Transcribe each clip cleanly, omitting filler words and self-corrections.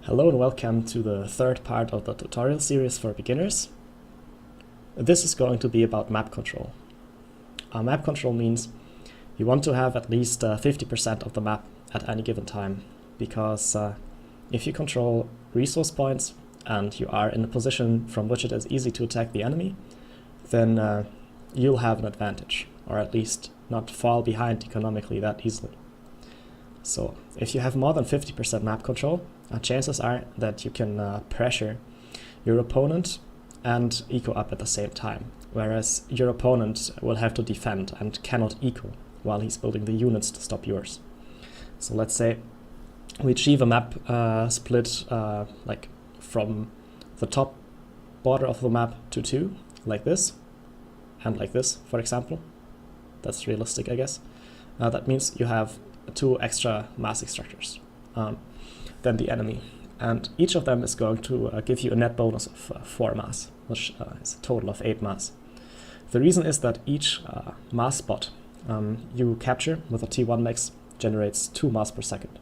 Hello and welcome to the third part of the tutorial series for beginners. This is going to be about map control. Map control means you want to have at least 50% of the map at any given time, because if you control resource points and you are in a position from which it is easy to attack the enemy, then you'll have an advantage, or at least not fall behind economically that easily. So if you have more than 50% map control, chances are that you can pressure your opponent and eco up at the same time, whereas your opponent will have to defend and cannot eco while he's building the units to stop yours. So let's say we achieve a map split like from the top border of the map to 2, like this, and like this, for example. That's realistic, I guess. That means you have 2 extra mass extractors than the enemy, and each of them is going to give you a net bonus of 4 mass, which is a total of 8 mass. The reason is that each mass spot you capture with a T1 max generates 2 mass per second,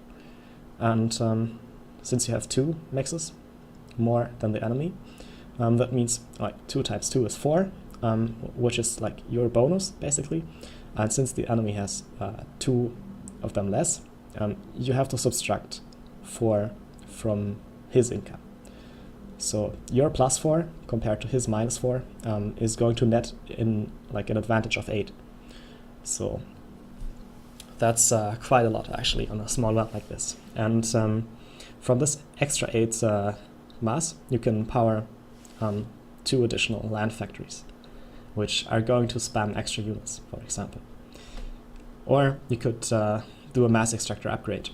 and since you have 2 maxes more than the enemy, that means like 2 times 2 is 4, which is like your bonus basically, and since the enemy has 2 of them less, you have to subtract 4 from his income. So your +4 compared to his -4 is going to net in like an advantage of 8. So that's quite a lot actually on a small map like this. And from this extra 8 mass, you can power 2 additional land factories, which are going to spam extra units, for example. Or you could do a mass extractor upgrade,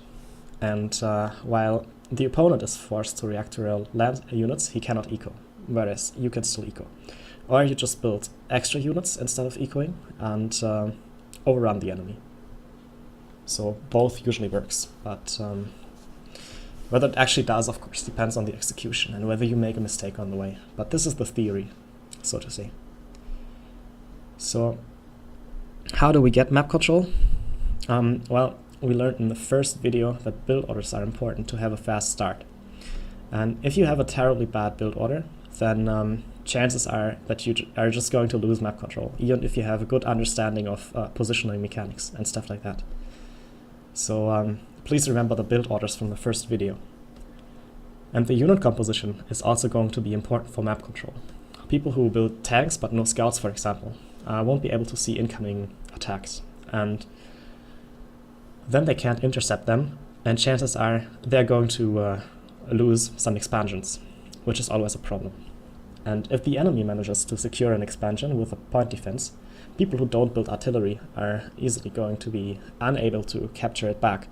and while the opponent is forced to react to real land units, he cannot eco, whereas you can still eco. Or you just build extra units instead of ecoing and overrun the enemy. So both usually works, but whether it actually does, of course, depends on the execution and whether you make a mistake on the way. But this is the theory, so to say. So how do we get map control? Well, we learned in the first video that build orders are important to have a fast start. And if you have a terribly bad build order, then chances are that you are just going to lose map control, even if you have a good understanding of positioning mechanics and stuff like that. So please remember the build orders from the first video. And the unit composition is also going to be important for map control. People who build tanks but no scouts, for example, won't be able to see incoming attacks, and then they can't intercept them, and chances are they're going to lose some expansions, which is always a problem. And if the enemy manages to secure an expansion with a point defense, people who don't build artillery are easily going to be unable to capture it back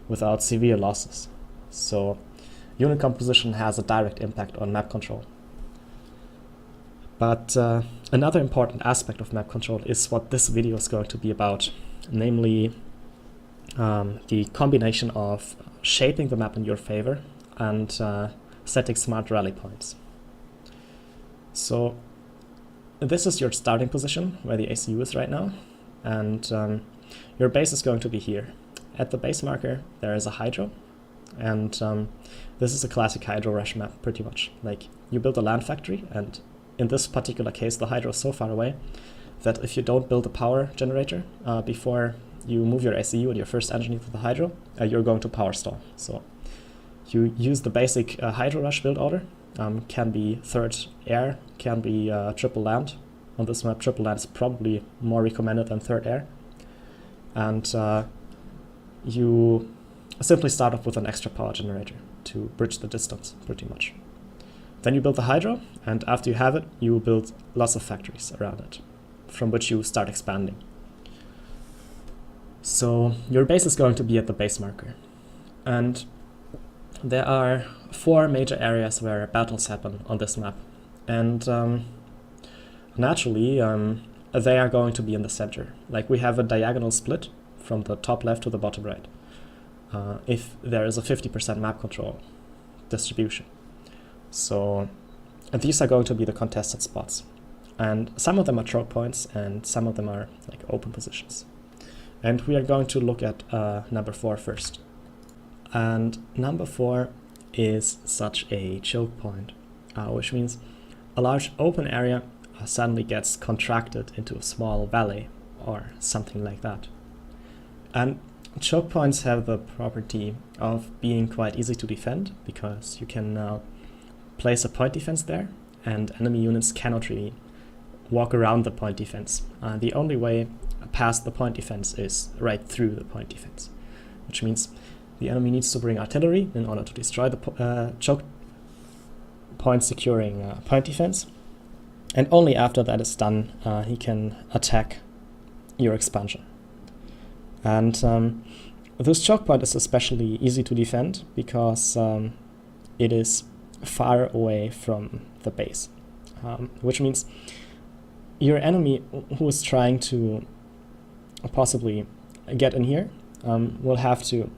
without severe losses. So unit composition has a direct impact on map control. But another important aspect of map control is what this video is going to be about, namely the combination of shaping the map in your favor and setting smart rally points. So this is your starting position where the ACU is right now, and your base is going to be here. At the base marker there is a hydro, and this is a classic hydro rush map pretty much. Like, you build a land factory, and in this particular case the hydro is so far away that if you don't build a power generator before you move your ACU and your first engineer to the hydro, you're going to power stall. So you use the basic hydro rush build order. Can be 3rd air, can be triple land. On this map, triple land is probably more recommended than 3rd air. And you simply start off with an extra power generator to bridge the distance, pretty much. Then you build the hydro, and after you have it, you build lots of factories around it, from which you start expanding. So your base is going to be at the base marker. And there are 4 major areas where battles happen on this map. And naturally, they are going to be in the center. Like, we have a diagonal split from the top left to the bottom right, if there is a 50% map control distribution. So these are going to be the contested spots. And some of them are choke points, and some of them are like open positions. And we are going to look at number 4 first. And number 4 is such a choke point, which means a large open area suddenly gets contracted into a small valley or something like that. And choke points have the property of being quite easy to defend because you can now place a point defense there and enemy units cannot really walk around the point defense. The only way past the point defense is right through the point defense, which means the enemy needs to bring artillery in order to destroy the choke point securing point defense, and only after that is done he can attack your expansion. And this choke point is especially easy to defend because it is far away from the base, which means your enemy who is trying to possibly get in here will have to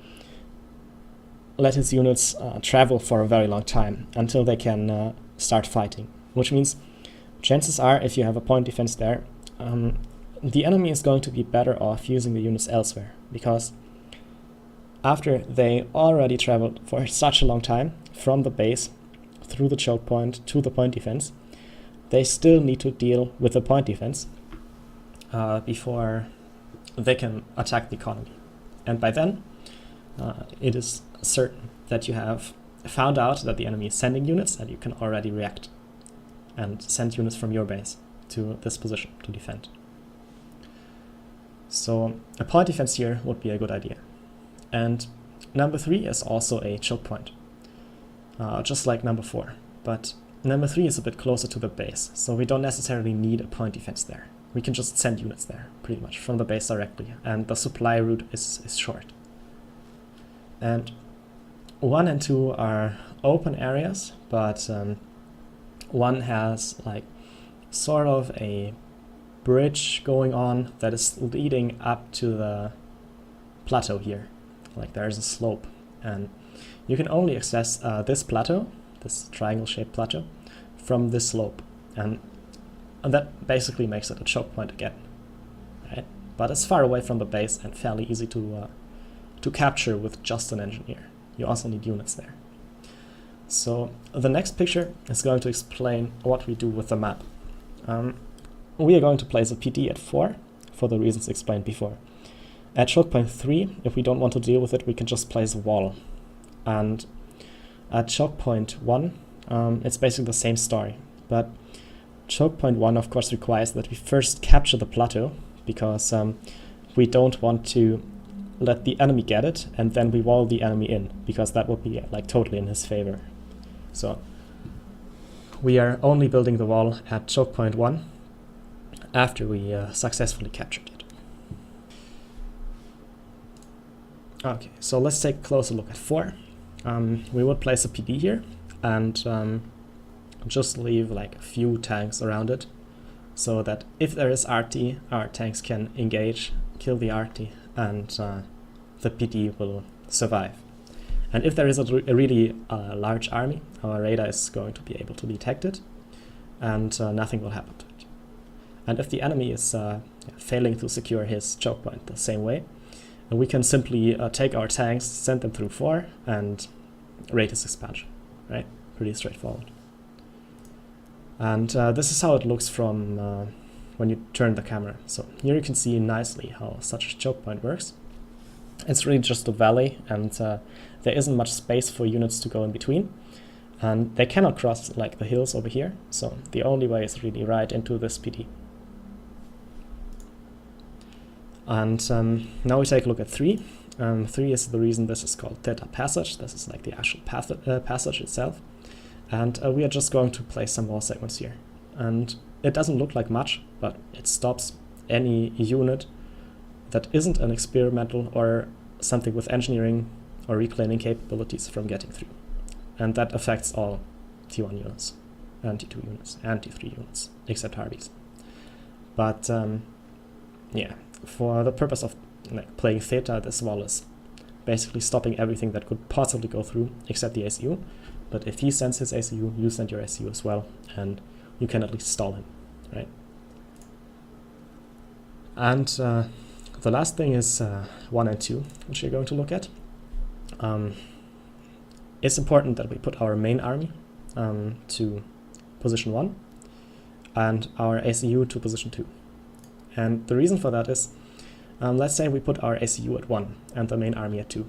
let his units travel for a very long time until they can start fighting, which means chances are, if you have a point defense there, the enemy is going to be better off using the units elsewhere, because after they already traveled for such a long time from the base through the choke point to the point defense, they still need to deal with the point defense before they can attack the economy. And by then, it is certain that you have found out that the enemy is sending units, and you can already react and send units from your base to this position to defend. So a point defense here would be a good idea. And number 3 is also a choke point, just like number 4. But number 3 is a bit closer to the base, so we don't necessarily need a point defense there. We can just send units there, pretty much, from the base directly, and the supply route is short. And 1 and 2 are open areas, but 1 has like sort of a bridge going on that is leading up to the plateau here. Like there's a slope, and you can only access this plateau, this triangle-shaped plateau, from this slope, and that basically makes it a choke point again, right? But it's far away from the base and fairly easy to capture with just an engineer. You also need units there. So the next picture is going to explain what we do with the map. We are going to place a PD at 4 for the reasons explained before. At choke point 3, if we don't want to deal with it, we can just place a wall. And at choke point 1, it's basically the same story, but choke point 1 of course requires that we first capture the plateau, because we don't want to let the enemy get it and then we wall the enemy in, because that would be like totally in his favor. So we are only building the wall at choke point 1 after we successfully captured it. Okay, so let's take a closer look at 4. We would place a PD here and just leave like a few tanks around it, so that if there is RT, our tanks can engage, kill the RT, and the PD will survive. And if there is a really large army, our radar is going to be able to detect it, and nothing will happen to it. And if the enemy is failing to secure his choke point the same way, we can simply take our tanks, send them through 4, and raid his expansion, right? Pretty straightforward. And this is how it looks from when you turn the camera. So here you can see nicely how such a choke point works. It's really just a valley, and there isn't much space for units to go in between. And they cannot cross like the hills over here, so the only way is really right into this PD. And now we take a look at 3. 3 is the reason this is called Theta Passage. This is like the actual passage itself. And we are just going to place some wall segments here. And it doesn't look like much, but it stops any unit that isn't an experimental or something with engineering or reclaiming capabilities from getting through. And that affects all T1 units, and T2 units, and T3 units, except Harveys. But yeah, for the purpose of like playing Theta, this wall is basically stopping everything that could possibly go through except the ACU. But if he sends his ACU, you send your ACU as well, and you can at least stall him, right? And the last thing is 1 and 2, which you're going to look at. it's important that we put our main army to position 1 and our ACU to position 2. And the reason for that is, let's say we put our ACU at 1 and the main army at 2.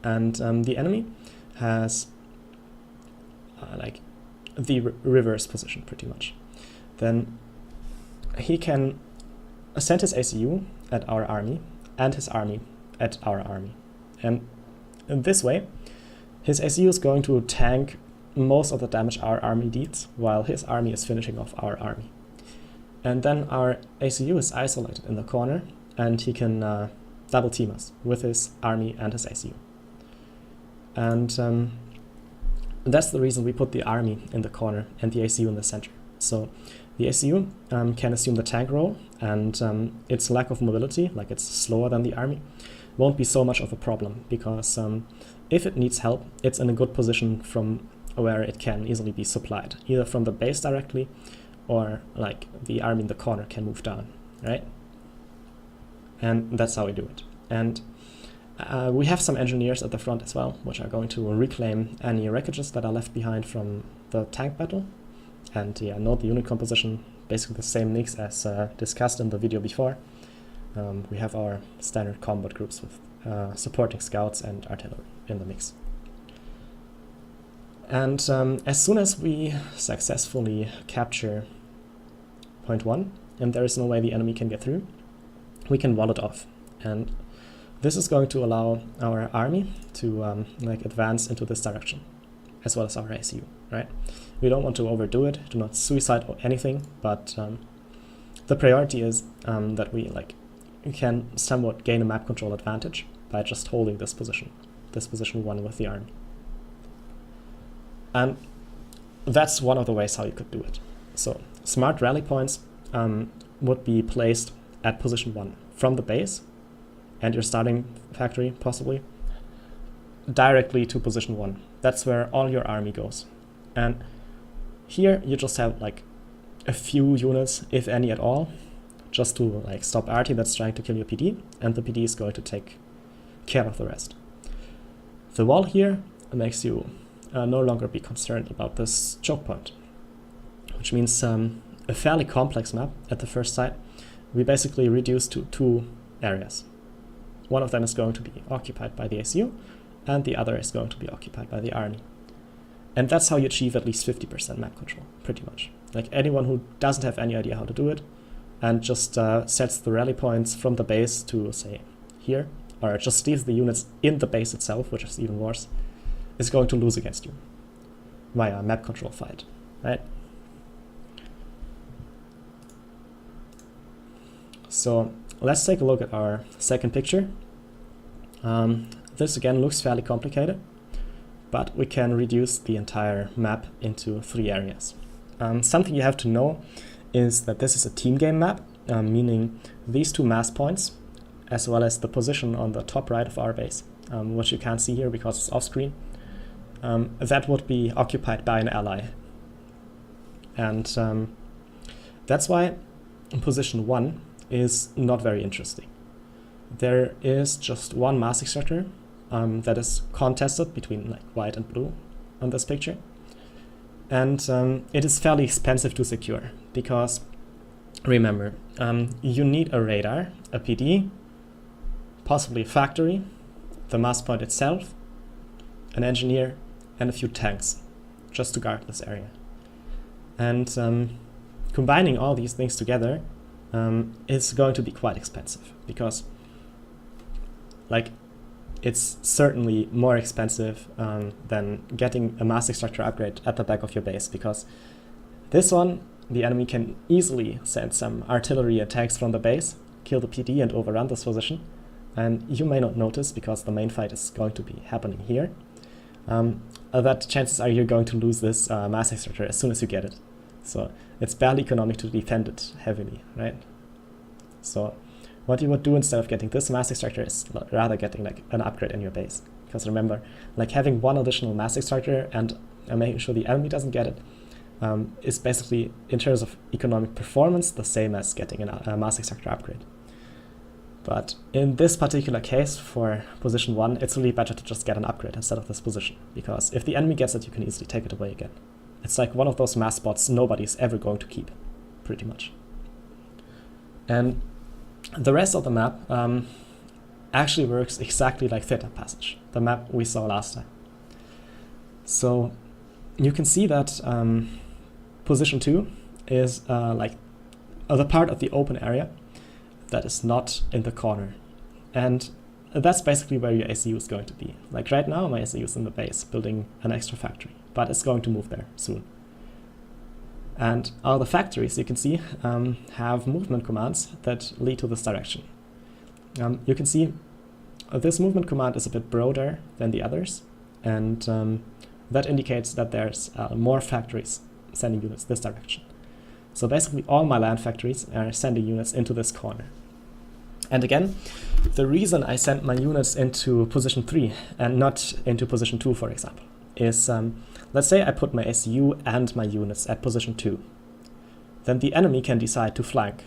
And the enemy has like the reverse position pretty much. Then he can send his ACU at our army and his army at our army. And in this way, his ACU is going to tank most of the damage our army deals, while his army is finishing off our army. And then our ACU is isolated in the corner, and he can double team us with his army and his ACU. And that's the reason we put the army in the corner and the ACU in the center. So the ACU can assume the tank role, and its lack of mobility, like it's slower than the army, won't be so much of a problem, because if it needs help, it's in a good position from where it can easily be supplied, either from the base directly, or like the army in the corner can move down, right? And that's how we do it. And we have some engineers at the front as well, which are going to reclaim any wreckages that are left behind from the tank battle. And yeah, note the unit composition, basically the same nicks as discussed in the video before. We have our standard combat groups with supporting scouts and artillery in the mix. And as soon as we successfully capture point 1, and there is no way the enemy can get through, we can wall it off. And this is going to allow our army to like advance into this direction, as well as our ACU, right? We don't want to overdo it, do not suicide or anything, but the priority is that we can somewhat gain a map control advantage by just holding this position 1 with the army. And that's one of the ways how you could do it. So smart rally points would be placed at position 1 from the base and your starting factory, possibly, directly to position 1. That's where all your army goes. And here you just have like a few units, if any at all, just to like stop arty that's trying to kill your PD, and the PD is going to take care of the rest. The wall here makes you no longer be concerned about this choke point, which means a fairly complex map at the first sight we basically reduce to 2 areas. One of them is going to be occupied by the ACU, and the other is going to be occupied by the army. And that's how you achieve at least 50% map control, pretty much. Like anyone who doesn't have any idea how to do it and just sets the rally points from the base to, say, here, or just leaves the units in the base itself, which is even worse, is going to lose against you via a map control fight, right? So let's take a look at our second picture. This again looks fairly complicated, but we can reduce the entire map into 3 areas. Something you have to know is that this is a team game map, meaning these 2 mass points, as well as the position on the top right of our base, which you can't see here because it's off screen, that would be occupied by an ally. And that's why position 1 is not very interesting. There is just one mass extractor that is contested between like white and blue on this picture. And it is fairly expensive to secure because, remember, you need a radar, a PD, possibly a factory, the mass point itself, an engineer, and a few tanks just to guard this area. And combining all these things together is going to be quite expensive because, like, it's certainly more expensive than getting a mass extractor upgrade at the back of your base, because this one, the enemy can easily send some artillery attacks from the base, kill the PD and overrun this position, and you may not notice because the main fight is going to be happening here, that chances are you're going to lose this mass extractor as soon as you get it. So it's barely economic to defend it heavily, right? So what you would do instead of getting this mass extractor is rather getting like an upgrade in your base. Because remember, like having one additional mass extractor and making sure the enemy doesn't get it is basically, in terms of economic performance, the same as getting a mass extractor upgrade. But in this particular case, for position 1, it's really better to just get an upgrade instead of this position, because if the enemy gets it, you can easily take it away again. It's like one of those mass spots nobody's ever going to keep, pretty much. And the rest of the map actually works exactly like Theta Passage, the map we saw last time. So you can see that position 2 is like the part of the open area that is not in the corner. And that's basically where your ACU is going to be. Like right now, my ACU is in the base, building an extra factory, but it's going to move there soon. And all the factories, you can see, have movement commands that lead to this direction. You can see this movement command is a bit broader than the others, and that indicates that there's more factories sending units this direction. So basically all my land factories are sending units into this corner. And again, the reason I send my units into position 3 and not into position 2, for example, is let's say I put my ACU and my units at position 2. Then the enemy can decide to flank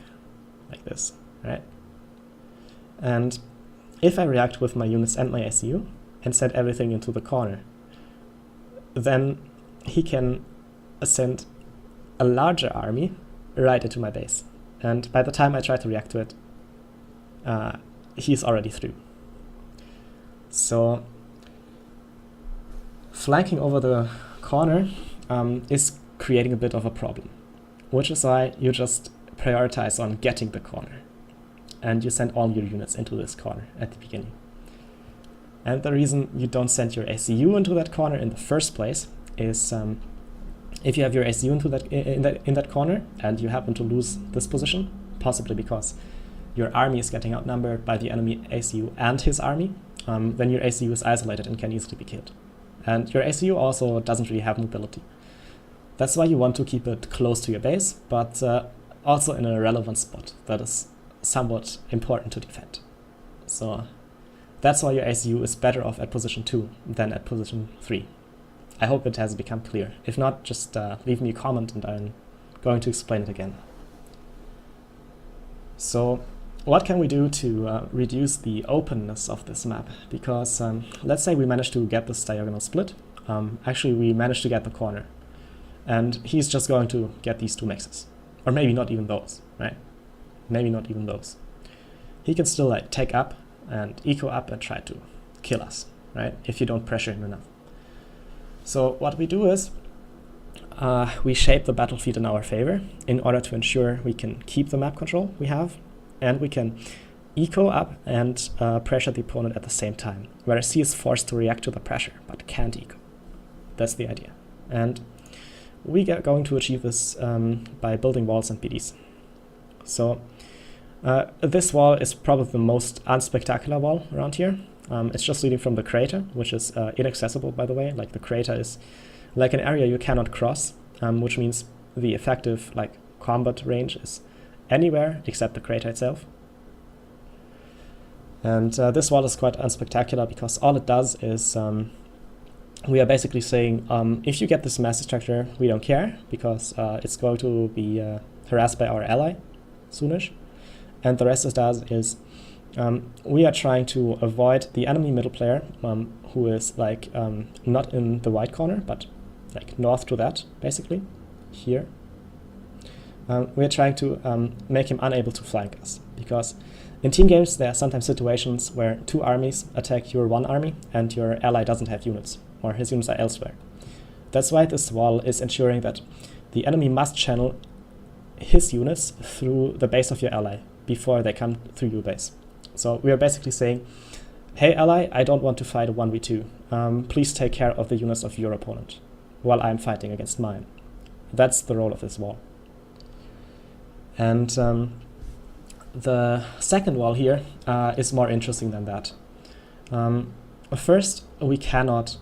like this, right? And if I react with my units and my ACU and send everything into the corner, then he can send a larger army right into my base. And by the time I try to react to it, he's already through. So flanking over the corner is creating a bit of a problem, which is why you just prioritize on getting the corner. And you send all your units into this corner at the beginning. And the reason you don't send your ACU into that corner in the first place is if you have your ACU in that corner and you happen to lose this position, possibly because your army is getting outnumbered by the enemy ACU and his army, then your ACU is isolated and can easily be killed. And your ACU also doesn't really have mobility. That's why you want to keep it close to your base, but also in a relevant spot that is somewhat important to defend. So that's why your ACU is better off at position 2 than at position 3. I hope it has become clear. If not, just leave me a comment and I'm going to explain it again. So what can we do to reduce the openness of this map? Because let's say we managed to get this diagonal split. Actually, we managed to get the corner. And he's just going to get these two mixes. Or maybe not even those, right? Maybe not even those. He can still like take up and eco up and try to kill us, right? If you don't pressure him enough. So what we do is we shape the battlefield in our favor in order to ensure we can keep the map control we have, and we can eco up and pressure the opponent at the same time, whereas he is forced to react to the pressure but can't eco. That's the idea. And we are going to achieve this by building walls and BDs. So this wall is probably the most unspectacular wall around here. It's just leading from the crater, which is inaccessible, by the way. Like the crater is like an area you cannot cross, which means the effective like combat range is anywhere except the crater itself. And this wall is quite unspectacular because all it does is we are basically saying if you get this massive structure, we don't care because it's going to be harassed by our ally soonish. And the rest it does is we are trying to avoid the enemy middle player who is like not in the white corner but like north to that, basically here. We are trying to make him unable to flank us, because in team games there are sometimes situations where two armies attack your one army and your ally doesn't have units, or his units are elsewhere. That's why this wall is ensuring that the enemy must channel his units through the base of your ally before they come through your base. So we are basically saying, hey ally, I don't want to fight a 1v2. Please take care of the units of your opponent while I'm fighting against mine. That's the role of this wall. And the second wall here is more interesting than that. First, we cannot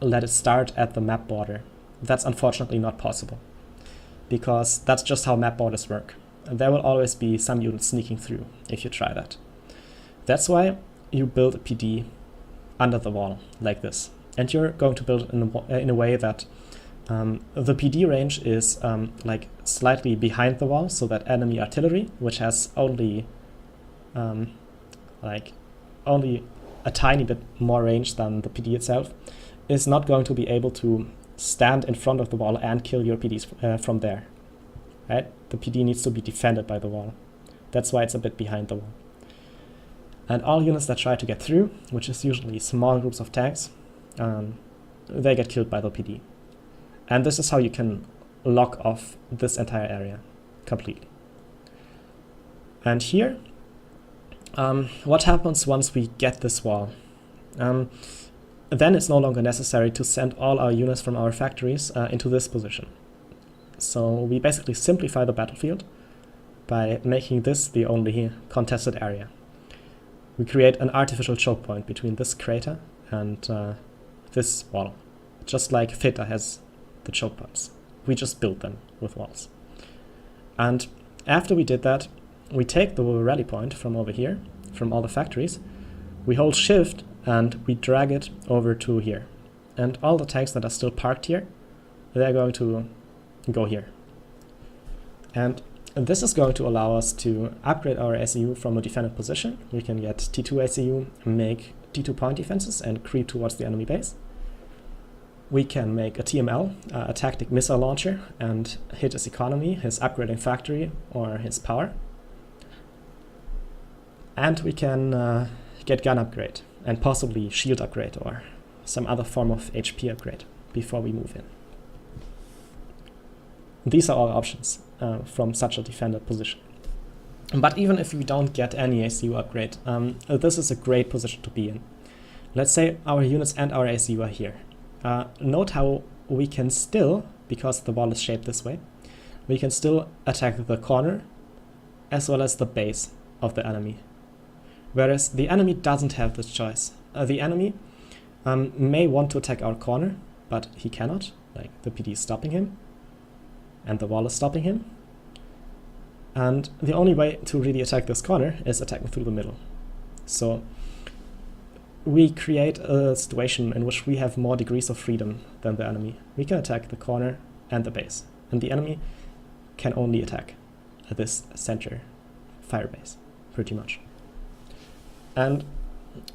let it start at the map border. That's unfortunately not possible, because that's just how map borders work. There will always be some units sneaking through if you try that. That's why you build a PD under the wall, like this. And you're going to build it in a way that the PD range is like slightly behind the wall, so that enemy artillery, which has only like only a tiny bit more range than the PD itself, is not going to be able to stand in front of the wall and kill your PDs from there. Right? The PD needs to be defended by the wall. That's why it's a bit behind the wall. And all units that try to get through, which is usually small groups of tanks, they get killed by the PD. And this is how you can lock off this entire area completely. And here, what happens once we get this wall? Then it's no longer necessary to send all our units from our factories into this position. So we basically simplify the battlefield by making this the only contested area. We create an artificial choke point between this crater and this wall, just like FAF has the choke points. We just build them with walls. And after we did that, we take the rally point from over here, from all the factories, we hold shift and we drag it over to here. And all the tanks that are still parked here, they're going to go here. And this is going to allow us to upgrade our ACU from a defended position. We can get T2 ACU, make T2 point defenses and creep towards the enemy base. We can make a TML, a tactic missile launcher, and hit his economy, his upgrading factory, or his power. And we can get gun upgrade, and possibly shield upgrade, or some other form of HP upgrade before we move in. These are all options from such a defended position. But even if we don't get any ACU upgrade, this is a great position to be in. Let's say our units and our ACU are here. Note how we can still, because the wall is shaped this way, we can still attack the corner as well as the base of the enemy. Whereas the enemy doesn't have this choice. The enemy may want to attack our corner, but he cannot. Like, the PD is stopping him, and the wall is stopping him. And the only way to really attack this corner is attacking through the middle. So we create a situation in which we have more degrees of freedom than the enemy. We can attack the corner and the base, and the enemy can only attack this center fire base, pretty much. And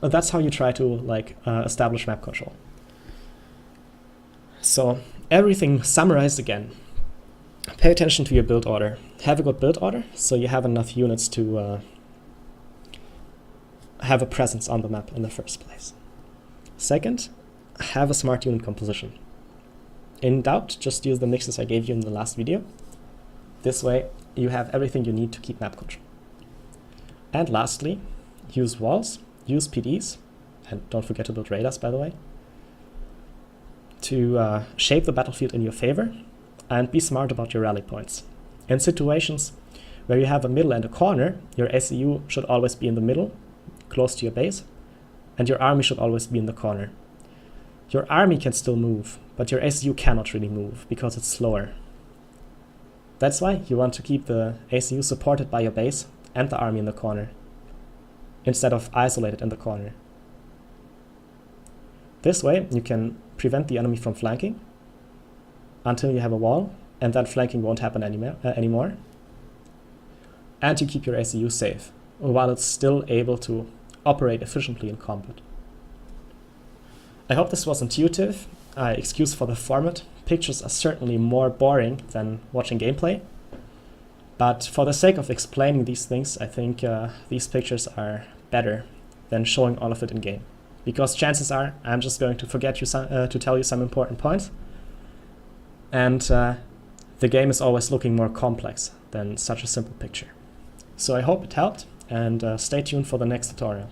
that's how you try to establish map control. So everything summarized again. Pay attention to your build order. Have a good build order, so you have enough units to have a presence on the map in the first place. Second, have a smart unit composition. In doubt, just use the mixes I gave you in the last video. This way, you have everything you need to keep map control. And lastly, use walls, use PDs, and don't forget to build radars, by the way, to shape the battlefield in your favor, and be smart about your rally points. In situations where you have a middle and a corner, your ACU should always be in the middle, close to your base, and your army should always be in the corner. Your army can still move, but your ACU cannot really move because it's slower. That's why you want to keep the ACU supported by your base and the army in the corner, instead of isolated in the corner. This way you can prevent the enemy from flanking until you have a wall, and then flanking won't happen anymore. And you keep your ACU safe, while it's still able to operate efficiently in combat. I hope this was intuitive. Excuse for the format. Pictures are certainly more boring than watching gameplay. But for the sake of explaining these things, I think these pictures are better than showing all of it in game. Because chances are I'm just going to forget to tell you some important points. And the game is always looking more complex than such a simple picture. So I hope it helped, and stay tuned for the next tutorial.